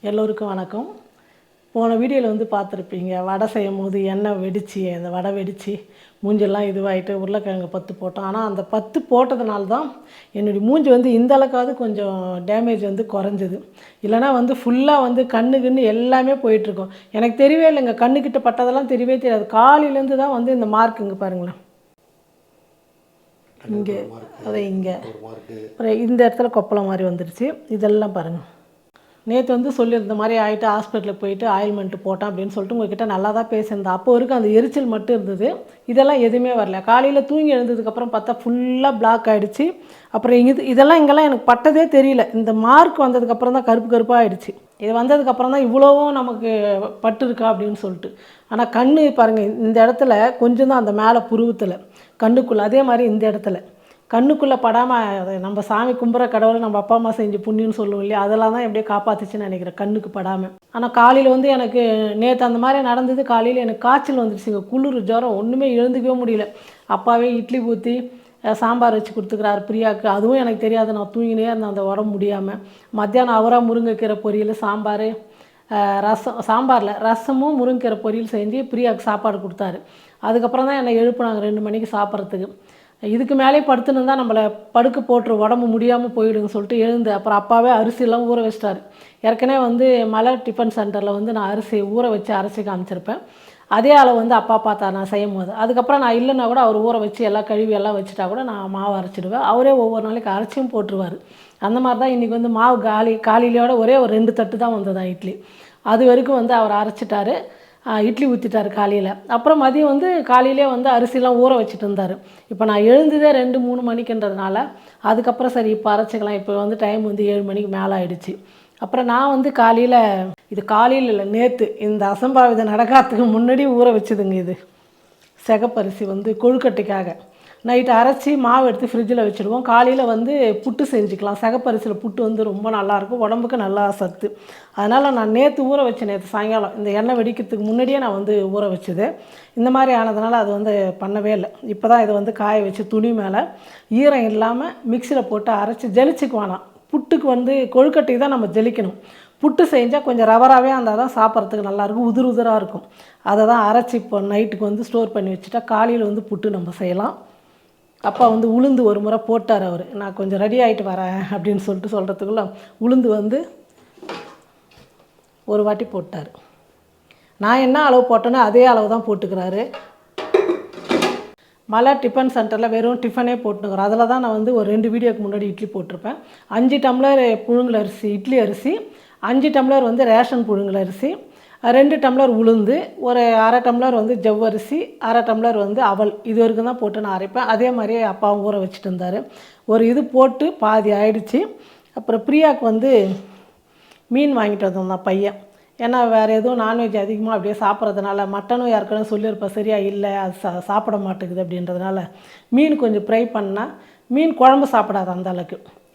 எல்லோருக்கும் வணக்கம். போன வீடியோவில் வந்து பார்த்துருப்பீங்க, வடை செய்யும் போது எண்ணெய் வெடித்து அந்த வடை வெடித்து மூஞ்செல்லாம் இதுவாகிட்டு உருளைக்கிழங்கு 10 போட்டோம். ஆனால் அந்த 10 போட்டதுனால தான் என்னுடைய மூஞ்சி வந்து இந்த அளவுக்காவது கொஞ்சம் டேமேஜ் வந்து குறைஞ்சது. இல்லைனா வந்து ஃபுல்லாக வந்து கண்ணு எல்லாமே போயிட்டுருக்கும். எனக்கு தெரியவே இல்லைங்க, கண்ணுக்கிட்ட பட்டதெல்லாம் தெரியவே தெரியாது. காலையிலேருந்து தான் வந்து இந்த மார்க் இங்கே பாருங்களேன், இங்கே இங்கே அப்புறம் இந்த இடத்துல கொப்பளம் மாதிரி வந்துடுச்சு. இதெல்லாம் பாருங்கள். நேற்று வந்து சொல்லியிருந்த மாதிரி ஆகிட்டு ஹாஸ்பிட்டலுக்கு போயிட்டு ஆயில்மெண்ட்டு போட்டேன் அப்படின்னு சொல்லிட்டு உங்கள்கிட்ட நல்லா தான் பேசியிருந்தேன். அப்போ வரைக்கும் அந்த எரிச்சல் மட்டும் இருந்தது, இதெல்லாம் எதுவுமே வரல. காலையில் தூங்கி எழுந்ததுக்கப்புறம் பார்த்தா ஃபுல்லாக பிளாக் ஆகிடுச்சு. அப்புறம் இங்கெல்லாம் எனக்கு பட்டதே தெரியல. இந்த மார்க் வந்ததுக்கப்புறம் தான் கருப்பாக ஆகிடுச்சு. இது வந்ததுக்கப்புறம் தான் இவ்வளோவும் நமக்கு பட்டு இருக்கா அப்படின்னு சொல்லிட்டு. ஆனால் கண் பாருங்கள், இந்த இடத்துல கொஞ்சம் தான் அந்த மேலே புருவத்தில் கண்ணுக்குள்ளே, அதே மாதிரி இந்த இடத்துல கண்ணுக்குள்ளே படாமல், அதை நம்ம சாமி கும்பிட்ற கடவுளை நம்ம அப்பா அம்மா செஞ்சு புண்ணியன்னு சொல்லுவோம் இல்லையா, அதெல்லாம் தான் எப்படியே காப்பாற்றுச்சுன்னு நினைக்கிறேன், கண்ணுக்கு படாமல். ஆனால் காலையில் வந்து எனக்கு நேற்று அந்த மாதிரி நடந்தது. காலையில் எனக்கு காய்ச்சல் வந்துடுச்சுங்க, குளிர் ஜுரம், ஒன்றுமே எழுந்துக்கவே முடியல. அப்பாவே இட்லி ஊற்றி சாம்பார் வச்சு கொடுத்துக்கிறாரு பிரியாவுக்கு. அதுவும் எனக்கு தெரியாது, நான் தூங்கினே இருந்தேன் அந்த உடம்பு முடியாமல். மத்தியானம் அவராக முருங்கைக்கீரை பொரியல், சாம்பார், சாம்பாரில் ரசமும் முருங்கைக்கீரை பொரியல் செஞ்சு பிரியாவுக்கு சாப்பாடு கொடுத்தாரு. அதுக்கப்புறம் தான் என்னை எழுப்புனாங்க 2 மணிக்கு சாப்பிட்றதுக்கு. இதுக்கு மேலே படுத்துன்னு தான் நம்மளை படுக்க போட்டுரு, உடம்பு முடியாமல் போயிடுன்னு சொல்லிட்டு எழுந்து அப்புறம் அப்பாவே அரிசியெல்லாம் ஊற வச்சிட்டாரு. ஏற்கனவே வந்து மலர் டிஃபன் சென்டரில் வந்து நான் அரிசி ஊற வச்சு அரைச்சி காமிச்சிருப்பேன். அதே அளவு வந்து அப்பா பார்த்தா நான் செய்யும் போது. அதுக்கப்புறம் நான் இல்லைன்னா கூட அவர் ஊற வச்சு எல்லாம் கழுவி எல்லாம் வச்சுட்டா கூட நான் மாவு அரைச்சிடுவேன். அவரே ஒவ்வொரு நாளைக்கு அரைச்சியும் போட்டுருவார். அந்த மாதிரி தான் இன்றைக்கி வந்து மாவு காலையிலையோட ஒரே ஒரு 2 தட்டு தான் வந்ததா இட்லி. அது வரைக்கும் வந்து அவர் அரைச்சிட்டாரு, இட்லி ஊற்றிட்டார் காலையில். அப்புறம் மதியம் வந்து காலையிலே வந்து அரிசிலாம் ஊற வச்சுட்டு இருந்தார். இப்போ நான் எழுந்ததே 2-3 மணிக்குன்றதுனால அதுக்கப்புறம் சரி இப்போ அரைச்சிக்கலாம். இப்போ வந்து டைம் வந்து 7 மணிக்கு மேலே ஆகிடுச்சு. அப்புறம் நான் வந்து காலையில் இல்லை, நேற்று இந்த அசம்பாவிதம் நடக்கிறதுக்கு முன்னாடி ஊற வச்சுதுங்க. இது சிகப்பரிசி வந்து கொழுக்கட்டைக்காக நைட்டு அரைச்சி மாவு எடுத்து ஃப்ரிட்ஜில் வச்சுடுவோம். காலையில் வந்து புட்டு செஞ்சுக்கலாம். சிகப்பரிசியில் புட்டு வந்து ரொம்ப நல்லாயிருக்கும், உடம்புக்கு நல்லா சத்து. அதனால் நான் நேற்று ஊற வச்சேன். நேற்று சாயங்காலம் இந்த எண்ணெய் வெடிக்கிறதுக்கு முன்னாடியே நான் வந்து ஊற வச்சுது. இந்த மாதிரி ஆனதுனால அது வந்து பண்ணவே இல்லை. இப்போ தான் இதை வந்து காய வச்சு துணி மேலே ஈரம் இல்லாமல் மிக்சியில் போட்டு அரைச்சி ஜலிச்சுக்கு வேணாம். புட்டுக்கு வந்து கொழுக்கட்டை தான் நம்ம ஜலிக்கணும். புட்டு செஞ்சால் கொஞ்சம் ரவராகவே இருந்தால் தான் சாப்பிட்றதுக்கு நல்லாயிருக்கும், உதிராக இருக்கும். அதை தான் அரைச்சி இப்போ நைட்டுக்கு வந்து ஸ்டோர் பண்ணி வச்சுட்டா காலையில் வந்து புட்டு நம்ம செய்யலாம். அப்பா வந்து உளுந்து ஒரு முறை போட்டார் அவர், நான் கொஞ்சம் ரெடி ஆகிட்டு வரேன் அப்படின்னு சொல்கிறதுக்குள்ள உளுந்து வந்து ஒரு வாட்டி போட்டார். நான் என்ன அளவு போட்டேனோ அதே அளவு தான் போட்டுக்கிறாரு. மலர் டிஃபன் சென்டரில் வெறும் டிஃபனே போட்டுக்கிறோம். அதில் தான் நான் வந்து ஒரு 2 வீடியோக்கு முன்னாடி இட்லி போட்டிருப்பேன். 5 டம்ளர் புழுங்கல் அரிசி, இட்லி அரிசி, 5 டம்ளர் வந்து ரேஷன் புழுங்கல் அரிசி, 2 டம்ளர் உளுந்து, ஒரு 1/2 டம்ளர் வந்து ஜவ்வரிசி, 1/2 டம்ளர் வந்து அவல். இது வரைக்கும் தான் போட்டு நான் அரைப்பேன். அதே மாதிரியே அப்பாவும் ஊற வச்சுட்டு இருந்தார். ஒரு இது போட்டு பாதி ஆயிடுச்சு. அப்புறம் பிரியாவுக்கு வந்து மீன் வாங்கிட்டு வந்தோம் பையன். ஏன்னா வேறு எதுவும் நான்வெஜ் அதிகமாக அப்படியே சாப்பிட்றதுனால, மட்டனும் யாருக்கணும் சொல்லியிருப்பேன் சரியா இல்லை, அது சாப்பிட மாட்டேங்குது அப்படின்றதுனால மீன் கொஞ்சம் ஃப்ரை பண்ணால், மீன் குழம்பு சாப்பிடாது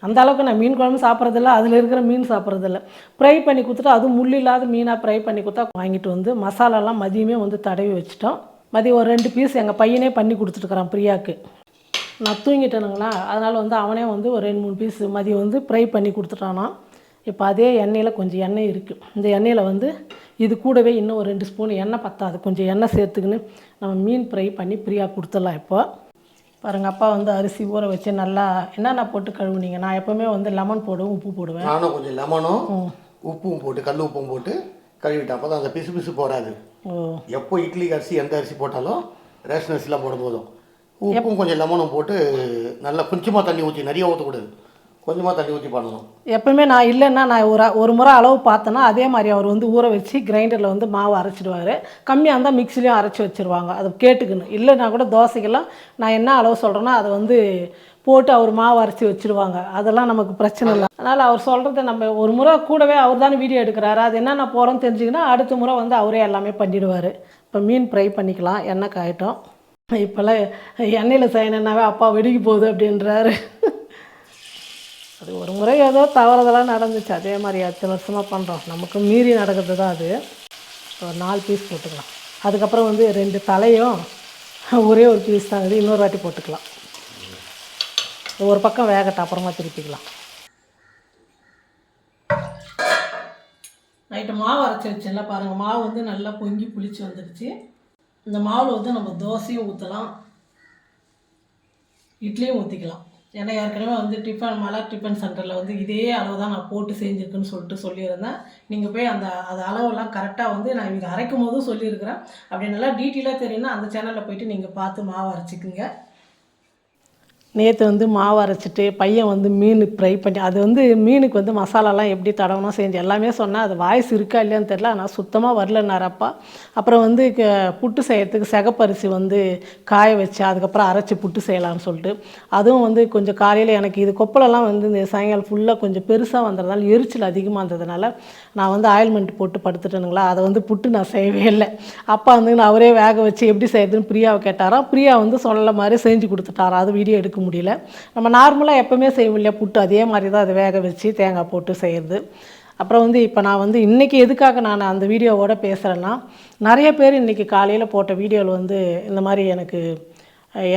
அந்த அளவுக்கு நான் மீன் குழம்பு சாப்பிட்றதில்ல, அதில் இருக்கிற மீன் சாப்பிட்றதில்ல. ஃப்ரை பண்ணி கொடுத்துட்டு அதுவும் முள் இல்லாத மீனாக ஃப்ரை பண்ணி கொடுத்தா வாங்கிட்டு வந்து மசாலாலாம் மதியமே வந்து தடவி வச்சுட்டோம். மதியம் ஒரு 2 பீஸ் எங்கள் பையனே பண்ணி கொடுத்துட்டுருக்குறான் பிரியாவுக்கு. நான் தூங்கிட்டேனுங்களா, அதனால் வந்து அவனே வந்து ஒரு 2-3 பீஸ் மதியம் வந்து ஃப்ரை பண்ணி கொடுத்துட்டானா. இப்போ அதே எண்ணெயில் கொஞ்சம் எண்ணெய் இருக்குது. இந்த எண்ணெயில் வந்து இது கூடவே இன்னும் ஒரு 2 ஸ்பூன் எண்ணெய் பத்தாது, கொஞ்சம் எண்ணெய் சேர்த்துக்கின்னு நம்ம மீன் ஃப்ரை பண்ணி பிரியா கொடுத்துடலாம். இப்போ பாருங்கள், அப்பா வந்து அரிசி ஊற வச்சு நல்லா என்னென்ன போட்டு கழுவுனீங்க. நான் எப்போவுமே வந்து லெமன் போடுவேன், உப்பு போடுவேன். நானும் கொஞ்சம் லெமனும் உப்பும் போட்டு கல் உப்பும் போட்டு கழுவிட்டேன். அப்போ தான் அந்த பிசு போடாது. எப்போ இட்லி அரிசி எந்த அரிசி போட்டாலும் ரேஷன் அரிசிலாம் போடும் போதும் உப்பும் கொஞ்சம் லெமனும் போட்டு நல்லா கொஞ்சமாக தண்ணி ஊற்றி, நிறைய ஊற்றக்கூடாது, கொஞ்சமாக தண்ணி ஊற்றி பண்ணணும். எப்பவுமே நான் இல்லைன்னா நான் ஒரு முறை அளவு பார்த்தேன்னா அதே மாதிரி அவர் வந்து ஊற வச்சு கிரைண்டரில் வந்து மாவு அரைச்சிடுவார். கம்மியாக இருந்தால் மிக்சிலையும் அரைச்சி வச்சுருவாங்க. அதை கேட்டுக்கணும். இல்லைன்னா கூட தோசைக்கெல்லாம் நான் என்ன அளவு சொல்கிறேன்னா அதை வந்து போட்டு அவர் மாவு அரைச்சி வச்சுருவாங்க. அதெல்லாம் நமக்கு பிரச்சனை இல்லை. அதனால் அவர் சொல்கிறத நம்ம ஒரு முறை கூடவே அவர் தானே வீடியோ எடுக்கிறாரு, அது என்னென்ன போகிறோன்னு தெரிஞ்சுக்கினா அடுத்த முறை வந்து அவரே எல்லாமே பண்ணிவிடுவார். இப்போ மீன் ஃப்ரை பண்ணிக்கலாம். எண்ணெய் காயட்டும். இப்போல்லாம் எண்ணெயில் செய்யணுன்னாவே அப்பா வெடிக்க போகுது அப்படின்றாரு. அது ஒரு முறை ஏதோ தவறுதெல்லாம் நடந்துச்சு, அதே மாதிரி 8 வருஷமாக பண்ணுறோம். நமக்கு மீறி நடக்கிறது தான் அது. ஒரு 4 பீஸ் போட்டுக்கலாம். அதுக்கப்புறம் வந்து 2 தலையும் ஒரே ஒரு பீஸ் தான், இது இன்னொரு வாட்டி போட்டுக்கலாம். ஒரு பக்கம் வேகட்டும், அப்புறமா திருப்பிக்கலாம். நைட்டு மாவு அரைச்சி வச்சேன்ல பாருங்கள், மாவு வந்து நல்லா பொங்கி புளிச்சு வந்துடுச்சு. இந்த மாவில் வந்து நம்ம தோசையும் ஊற்றலாம், இட்லியும் ஊற்றிக்கலாம். ஏன்னா ஏற்கனவே வந்து மலர் டிஃபன் சென்டரில் வந்து இதே அளவு தான் நான் போட்டு செஞ்சுருக்குன்னு சொல்லியிருந்தேன். நீங்கள் போய் அது அளவெல்லாம் கரெக்டாக வந்து நான் இங்கே அரைக்கும் போதும் சொல்லியிருக்கிறேன். அப்படி நல்லா டீட்டெயிலாக தெரியும்னா அந்த சேனலில் போய்ட்டு நீங்கள் பார்த்து மாவு அரைச்சிக்குங்க. நேற்று வந்து மாவு அரைச்சிட்டு பையன் வந்து மீன் ஃப்ரை பண்ணி, அது வந்து மீனுக்கு வந்து மசாலாலாம் எப்படி தடவணும் செஞ்சு எல்லாமே சொன்னேன். அது வாய்ஸ் இருக்கா இல்லையான்னு தெரில, ஆனால் சுத்தமாக வரலன்னார் அப்பா. அப்புறம் வந்து புட்டு செய்கிறதுக்கு சிகப்பரிசி வந்து காய வச்சு அதுக்கப்புறம் அரைச்சி புட்டு செய்யலாம்னு சொல்லிட்டு, அதுவும் வந்து கொஞ்சம் காலையில் எனக்கு இது கொப்பளெல்லாம் வந்து இந்த சாயங்காலம் ஃபுல்லாக கொஞ்சம் பெருசாக வந்ததுனால எரிச்சல் அதிகமாக இருந்ததுனால நான் வந்து ஆயில்மெண்ட் போட்டு படுத்துட்டேனுங்களா, அதை வந்து புட்டு நான் செய்யவே இல்லை. அப்பா வந்து நான் அவரே வேக வச்சு எப்படி செய்யுதுன்னு பிரியாவை கேட்டாராம். பிரியா வந்து சொல்ல மாதிரி செஞ்சு கொடுத்துட்டாராம். அது வீடியோ எடுக்க முடியல. நம்ம நார்மலாக எப்போவுமே செய்வோம் இல்லையா புட்டு, அதே மாதிரி தான் அதை வேக வச்சு தேங்காய் போட்டு செய்கிறது. அப்புறம் வந்து இப்போ நான் வந்து இன்றைக்கி எதுக்காக நான் அந்த வீடியோவோட பேசுகிறேன்னா, நிறைய பேர் இன்றைக்கி காலையில் போட்ட வீடியோவில் வந்து இந்த மாதிரி எனக்கு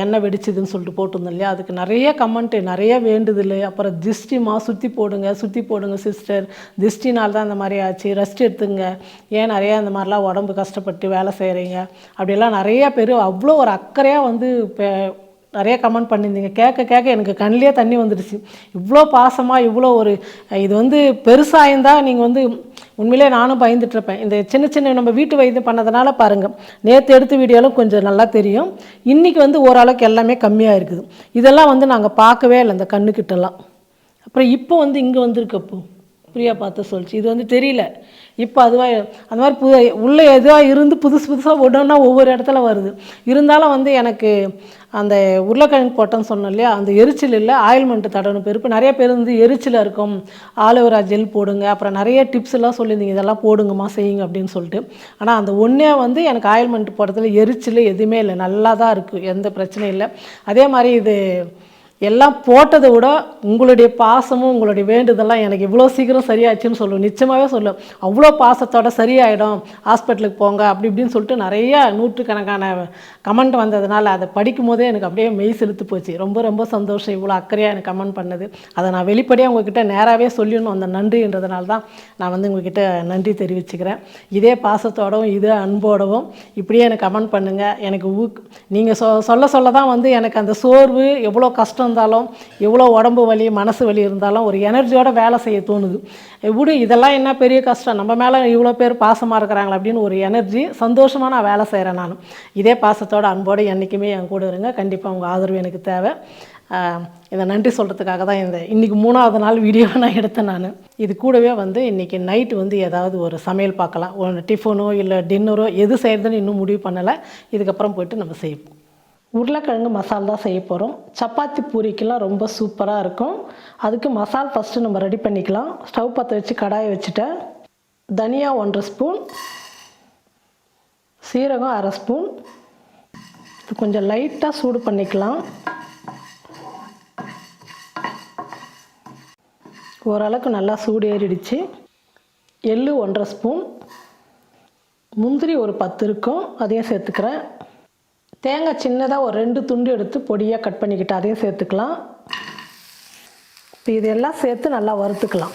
எண்ணெய் வெடிச்சுதுன்னு சொல்லிட்டு போட்டிருந்தோம் இல்லையா, அதுக்கு நிறைய கமெண்ட்டு, நிறைய வேண்டுதல். அப்புறம் திஷ்டிமா சுற்றி போடுங்க சிஸ்டர், திஷ்டினால் தான் இந்த மாதிரி ஆச்சு, ரெஸ்ட் எடுத்துங்க, ஏன் நிறையா இந்த மாதிரிலாம் உடம்பு கஷ்டப்பட்டு வேலை செய்கிறீங்க அப்படிலாம் நிறையா பேர் அவ்வளோ ஒரு அக்கறையாக வந்து இப்போ நிறைய கமெண்ட் பண்ணியிருந்தீங்க. கேட்க எனக்கு கண்ணிலே தண்ணி வந்துடுச்சு. இவ்வளோ பாசமாக இவ்வளோ ஒரு இது வந்து பெருசாயிருந்தால் நீங்கள் வந்து உண்மையிலே நானும் பயந்துட்டுருப்பேன். இந்த சின்ன நம்ம வீட்டு வைத்தியம் பண்ணதுனால பாருங்கள், நேற்று எடுத்த வீடியோவில் கொஞ்சம் நல்லா தெரியும். இன்றைக்கி வந்து ஓரளவுக்கு எல்லாமே கம்மியாக இருக்குது. இதெல்லாம் வந்து நாங்கள் பார்க்கவே இல்லை இந்த கண்ணுக்கிட்டலாம். அப்புறம் இப்போ வந்து இங்கே வந்திருக்கப்போ பிரியா பார்த்து சொல்லிச்சு, இது வந்து தெரியல. இப்போ அதுவாக அந்த மாதிரி உள்ளே எதுவாக இருந்து புதுசாக ஒவ்வொன்றா ஒவ்வொரு இடத்துல வருது. இருந்தாலும் வந்து எனக்கு அந்த உருளைக்கிழங்கு போட்டோன்னு சொன்னோம் இல்லையா, அந்த எரிச்சல் இல்லை, ஆயில்மெண்ட்டு தடவணும். இப்போ நிறைய பேர் வந்து எரிச்சலாக இருக்கும், ஆலோவேரா ஜெல் போடுங்க, அப்புறம் நிறைய டிப்ஸ் எல்லாம் சொல்லியிருந்தீங்க, இதெல்லாம் போடுங்கம்மா செய்யுங்க அப்படின்னு சொல்லிட்டு. ஆனால் அந்த ஒன்றே வந்து எனக்கு ஆயில்மெண்ட் போடுறதுல எரிச்சல் எதுவுமே இல்லை, நல்லா தான் இருக்குது, எந்த பிரச்சனையும் இல்லை. அதே மாதிரி இது எல்லாம் போட்டதை விட உங்களுடைய பாசமும் உங்களுடைய வேண்டுதெல்லாம் எனக்கு இவ்வளோ சீக்கிரம் சரியாச்சுன்னு சொல்லுவேன். நிச்சயமாகவே சொல்லுவேன். அவ்வளோ பாசத்தோட சரியாயிடும், ஹாஸ்பிட்டலுக்கு போங்க அப்படி இப்படின்னு சொல்லிட்டு நிறையா நூற்றுக்கணக்கான கமெண்ட் வந்ததுனால அதை படிக்கும் போதே எனக்கு அப்படியே மெய் செலுத்து போச்சு. ரொம்ப சந்தோஷம் இவ்வளோ அக்கறையாக எனக்கு கமெண்ட் பண்ணது. அதை நான் வெளிப்படையாக உங்ககிட்ட நேராகவே சொல்லணும். அந்த நன்றின்றதுனால தான் நான் வந்து உங்ககிட்ட நன்றி தெரிவிச்சுக்கிறேன். இதே பாசத்தோடவும் இதே அன்போடவும் இப்படியே எனக்கு கமெண்ட் பண்ணுங்கள். எனக்கு நீங்கள் சொல்ல தான் வந்து எனக்கு அந்த சோர்வு எவ்வளோ கஷ்டம் இருந்தாலும், எவ்வளோ உடம்பு வலி மனசு வலி இருந்தாலும் ஒரு எனர்ஜியோட வேலை செய்ய தோணுது. எப்படி இதெல்லாம் என்ன பெரிய கஷ்டம், நம்ம மேலே இவ்வளோ பேர் பாசமாக இருக்கிறாங்களா அப்படின்னு ஒரு எனர்ஜி, சந்தோஷமாக நான் வேலை செய்கிறேன். நான் இதே பாசத்தோட அன்போடு என்றைக்குமே என் கூட இருங்க. கண்டிப்பாக உங்கள் ஆதரவு எனக்கு தேவை. இதை நன்றி சொல்கிறதுக்காக தான் இன்றைக்கி 3வது நாள் வீடியோ நான் எடுத்தேன். நான் இது கூடவே வந்து இன்றைக்கி நைட்டு வந்து ஏதாவது ஒரு சமையல் பார்க்கலாம், ஒரு டிஃபனோ இல்லை டின்னரோ எது செய்கிறதுன்னு இன்னும் முடிவு பண்ணலை. இதுக்கப்புறம் போய்ட்டு நம்ம செய்வோம். உருளைக்கிழங்கு மசால் தான் செய்ய போகிறோம். சப்பாத்தி பூரிக்கெல்லாம் ரொம்ப சூப்பராக இருக்கும். அதுக்கு மசால் ஃபஸ்ட்டு நம்ம ரெடி பண்ணிக்கலாம். ஸ்டவ் பற்ற வச்சு கடாயை வச்சுட்டேன். தனியா 1 ஸ்பூன், சீரகம் 1/2 ஸ்பூன். இது கொஞ்சம் லைட்டாக சூடு பண்ணிக்கலாம். ஓரளவுக்கு நல்லா சூடு ஏறிடுச்சு. எள்ளு 1/2 ஸ்பூன், முந்திரி ஒரு 10 இருக்கும், அதையும் சேர்த்துக்கிறேன். தேங்காய் சின்னதாக ஒரு 2 துண்டு எடுத்து பொடியாக கட் பண்ணிக்கிட்டு அதையும் சேர்த்துக்கலாம். இப்போ இதெல்லாம் சேர்த்து நல்லா வறுத்துக்கலாம்.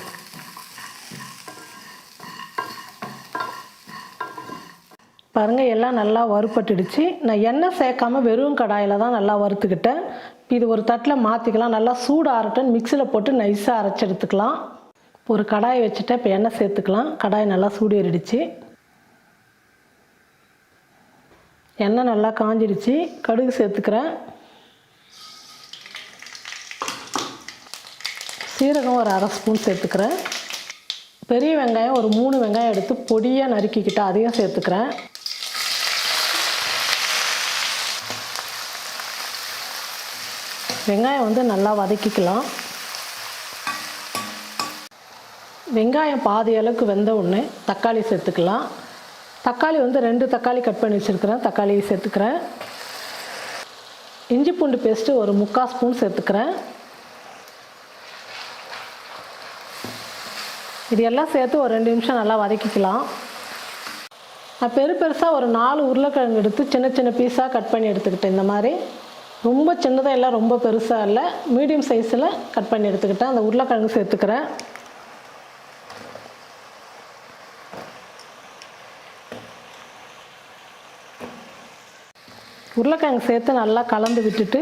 பாருங்கள், எல்லாம் நல்லா வறுப்பட்டுடுச்சு. நான் எண்ணெய் சேர்க்காமல் வெறும் கடாயில் தான் நல்லா வறுத்துக்கிட்டேன். இப்போ இது ஒரு தட்டில் மாற்றிக்கலாம். நல்லா சூடு ஆறட்டும், மிக்சியில் போட்டு நைஸாக அரைச்சி எடுத்துக்கலாம். ஒரு கடாயை வச்சுட்டேன். இப்போ எண்ணெய் சேர்த்துக்கலாம். கடாய் நல்லா சூடு ஏறிடுச்சு. எண்ணெய் நல்லா காஞ்சிடுச்சு. கடுகு சேர்த்துக்கிறேன். சீரகம் ஒரு 1/2 ஸ்பூன் சேர்த்துக்கிறேன். பெரிய வெங்காயம் ஒரு 3 வெங்காயம் எடுத்து பொடியாக நறுக்கிக்கிட்டு அதையும் சேர்த்துக்கிறேன். வெங்காயம் வந்து நல்லா வதக்கிக்கலாம். வெங்காயம் பாதி அளவுக்கு வெந்த உடனே தக்காளி சேர்த்துக்கலாம். தக்காளி வந்து 2 தக்காளி கட் பண்ணி வச்சுருக்கிறேன், தக்காளியை சேர்த்துக்கிறேன். இஞ்சி பூண்டு பேஸ்ட்டு ஒரு 3/4 ஸ்பூன் சேர்த்துக்கிறேன். இது எல்லாம் சேர்த்து ஒரு 2 நிமிஷம் நல்லா வதக்கிக்கலாம். நான் பெருசாக ஒரு 4 உருளைக்கிழங்கு எடுத்து சின்ன பீஸாக கட் பண்ணி எடுத்துக்கிட்டேன். இந்த மாதிரி ரொம்ப சின்னதாக இல்லை, ரொம்ப பெருசாக இல்லை, மீடியம் சைஸில் கட் பண்ணி எடுத்துக்கிட்டேன். அந்த உருளைக்கிழங்கு சேர்த்துக்கிறேன். உருளைக்கிழங்கு சேர்த்து நல்லா கலந்து விட்டுட்டு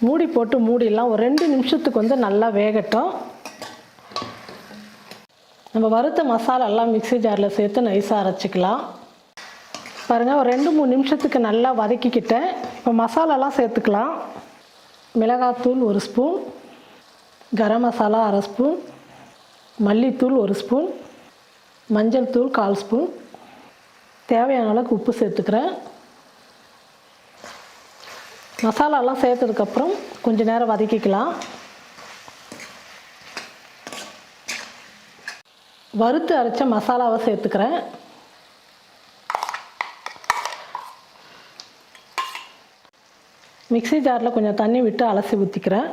மூடி போட்டு மூடிடலாம். ஒரு 2 நிமிஷத்துக்கு வந்து நல்லா வேகட்டும். நம்ம வறுத்த மசாலாலாம் மிக்ஸி ஜாரில் சேர்த்து நைஸாக அரைச்சிக்கலாம். பாருங்கள், ஒரு 2-3 நிமிஷத்துக்கு நல்லா வதக்கிக்கிட்டேன். இப்போ மசாலாலாம் சேர்த்துக்கலாம். மிளகாத்தூள் 1 ஸ்பூன், கரம் மசாலா 1/2 ஸ்பூன், மல்லித்தூள் 1 ஸ்பூன், மஞ்சள் தூள் 1/4 ஸ்பூன், தேவையான அளவுக்கு உப்பு சேர்த்துக்கிறேன். மசாலாலாம் சேர்த்ததுக்கப்புறம் கொஞ்சம் நேரம் வதக்கிக்கலாம். வறுத்து அரைச்ச மசாலாவை சேர்த்துக்கிறேன். மிக்ஸி ஜாரில் கொஞ்சம் தண்ணி விட்டு அலசி ஊற்றிக்கிறேன்.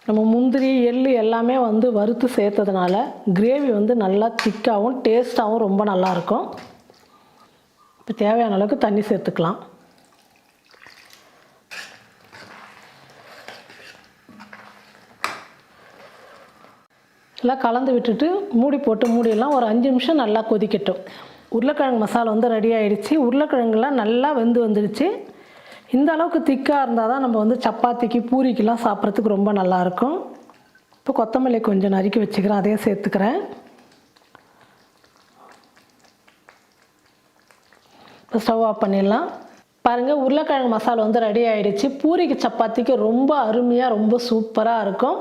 நம்ம முந்திரி எள்ளு எல்லாமே வந்து வறுத்து சேர்த்ததுனால கிரேவி வந்து நல்லா திக்காகவும் டேஸ்ட்டாகவும் ரொம்ப நல்லாயிருக்கும். இப்போ தேவையான அளவுக்கு தண்ணி சேர்த்துக்கலாம். எல்லாம் கலந்து விட்டுட்டு மூடி போட்டு மூடிடலாம். ஒரு 5 நிமிஷம் நல்லா கொதிக்கட்டும். உருளைக்கிழங்கு மசாலா வந்து ரெடி ஆகிடுச்சு. உருளைக்கிழங்குலாம் நல்லா வெந்து வந்துடுச்சு. இந்த அளவுக்கு திக்காக இருந்தால் தான் நம்ம வந்து சப்பாத்திக்கு பூரிக்கெலாம் சாப்பிட்றதுக்கு ரொம்ப நல்லாயிருக்கும். இப்போ கொத்தமல்லி கொஞ்சம் நறுக்கி வச்சுக்கிறேன், அதையும் சேர்த்துக்கிறேன். இப்போ ஸ்டவ் ஆஃப் பண்ணிடலாம். பாருங்கள், உருளைக்கிழங்கு மசாலா வந்து ரெடி ஆகிடுச்சு. பூரிக்கு சப்பாத்திக்கு ரொம்ப அருமையாக ரொம்ப சூப்பராக இருக்கும்.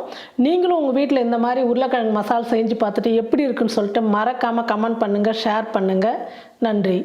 நீங்களும் உங்கள் வீட்டில் இந்த மாதிரி உருளைக்கிழங்கு மசாலா செஞ்சு பார்த்துட்டு எப்படி இருக்குன்னு சொல்லிட்டு மறக்காமல் கமெண்ட் பண்ணுங்கள், ஷேர் பண்ணுங்கள். நன்றி.